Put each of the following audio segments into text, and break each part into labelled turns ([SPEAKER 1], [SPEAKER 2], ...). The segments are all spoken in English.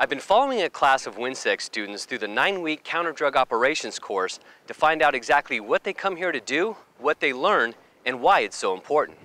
[SPEAKER 1] I've been following a class of Whinsec students through the 9-week counter-drug operations course to find out exactly what they come here to do, what they learn, and why it's so important.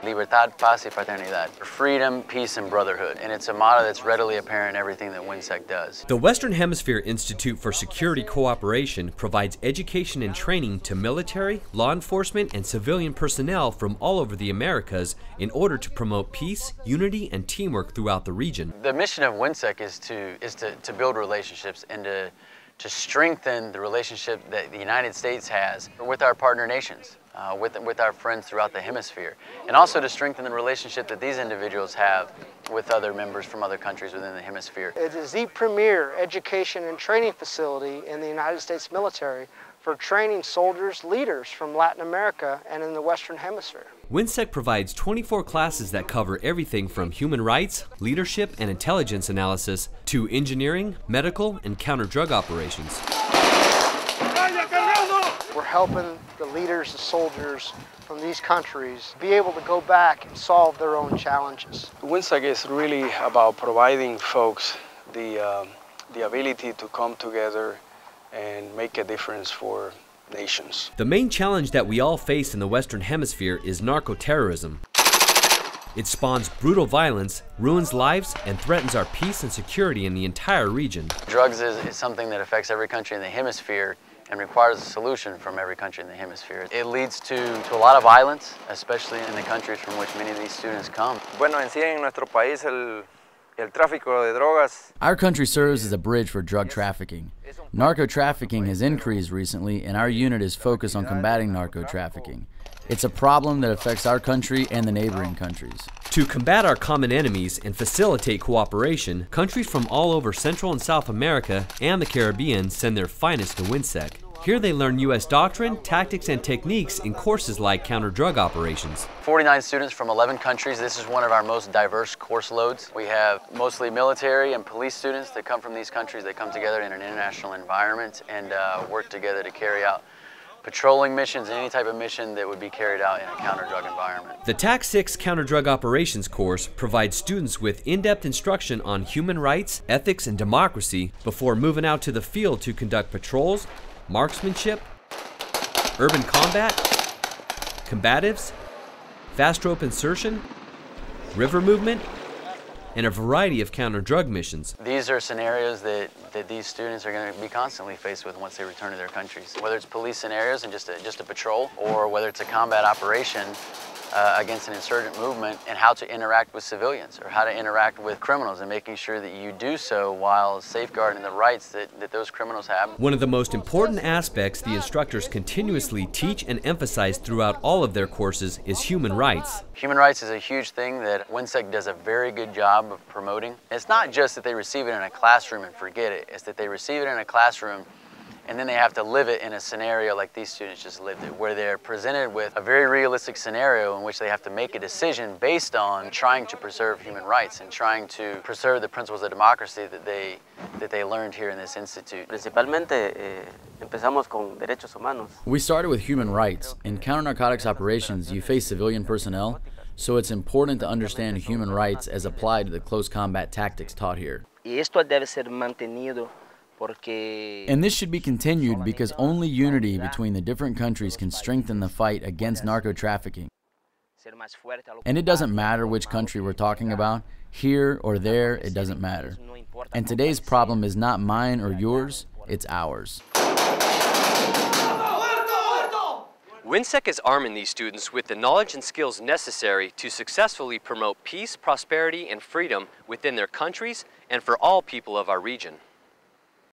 [SPEAKER 2] Libertad, paz y fraternidad. Freedom, peace, and brotherhood. And it's a motto that's readily apparent in everything that Whinsec does.
[SPEAKER 1] The Western Hemisphere Institute for Security Cooperation provides education and training to military, law enforcement, and civilian personnel from all over the Americas in order to promote peace, unity, and teamwork throughout the region.
[SPEAKER 2] The mission of Whinsec is to build relationships and to strengthen the relationship that the United States has with our partner nations. With our friends throughout the hemisphere, and also to strengthen the relationship that these individuals have with other members from other countries within the hemisphere.
[SPEAKER 3] It is the premier education and training facility in the United States military for training soldiers, leaders from Latin America and in the Western Hemisphere.
[SPEAKER 1] Whinsec provides 24 classes that cover everything from human rights, leadership and intelligence analysis to engineering, medical, and counter-drug operations.
[SPEAKER 3] We're helping the leaders, the soldiers from these countries be able to go back and solve their own challenges.
[SPEAKER 4] Whinsec is really about providing folks the ability to come together and make a difference for nations.
[SPEAKER 1] The main challenge that we all face in the Western Hemisphere is narco-terrorism. It spawns brutal violence, ruins lives, and threatens our peace and security in the entire region.
[SPEAKER 2] Drugs is something that affects every country in the hemisphere and requires a solution from every country in the hemisphere. It leads to a lot of violence, especially in the countries from which many of these students come.
[SPEAKER 5] Bueno, en sí en nuestro país el tráfico de drogas.
[SPEAKER 6] Our country serves as a bridge for drug trafficking. Narco-trafficking has increased recently, and our unit is focused on combating narco-trafficking. It's a problem that affects our country and the neighboring countries.
[SPEAKER 1] To combat our common enemies and facilitate cooperation, countries from all over Central and South America and the Caribbean send their finest to Whinsec. Here they learn U.S. doctrine, tactics, and techniques in courses like counter-drug operations.
[SPEAKER 2] 49 students from 11 countries. This is one of our most diverse course loads. We have mostly military and police students that come from these countries. They come together in an international environment and work together to carry out patrolling missions and any type of mission that would be carried out in a counter-drug environment.
[SPEAKER 1] The TAC 6 Counter-Drug Operations course provides students with in-depth instruction on human rights, ethics, and democracy before moving out to the field to conduct patrols, marksmanship, urban combat, combatives, fast rope insertion, river movement, and a variety of counter-drug missions.
[SPEAKER 2] These are scenarios that these students are going to be constantly faced with once they return to their countries. Whether it's police scenarios and just a patrol, or whether it's a combat operation against an insurgent movement, and how to interact with civilians or how to interact with criminals, and making sure that you do so while safeguarding the rights that those criminals have.
[SPEAKER 1] One of the most important aspects the instructors continuously teach and emphasize throughout all of their courses is human rights.
[SPEAKER 2] Human rights is a huge thing that Whinsec does a very good job of promoting. It's not just that they receive it in a classroom and forget it, it's that they receive it in a classroom and then they have to live it in a scenario like these students just lived it, where they're presented with a very realistic scenario in which they have to make a decision based on trying to preserve human rights and trying to preserve the principles of democracy that they learned here in this institute.
[SPEAKER 7] Principalmente empezamos con derechos humanos.
[SPEAKER 6] We started with human rights. In counter-narcotics operations, you face civilian personnel, so it's important to understand human rights as applied to the close combat tactics taught here.
[SPEAKER 7] Y esto debe ser mantenido.
[SPEAKER 6] And this should be continued because only unity between the different countries can strengthen the fight against narco-trafficking. And it doesn't matter which country we're talking about, here or there, it doesn't matter. And today's problem is not mine or yours, it's ours.
[SPEAKER 1] Whinsec is arming these students with the knowledge and skills necessary to successfully promote peace, prosperity, and freedom within their countries and for all people of our region.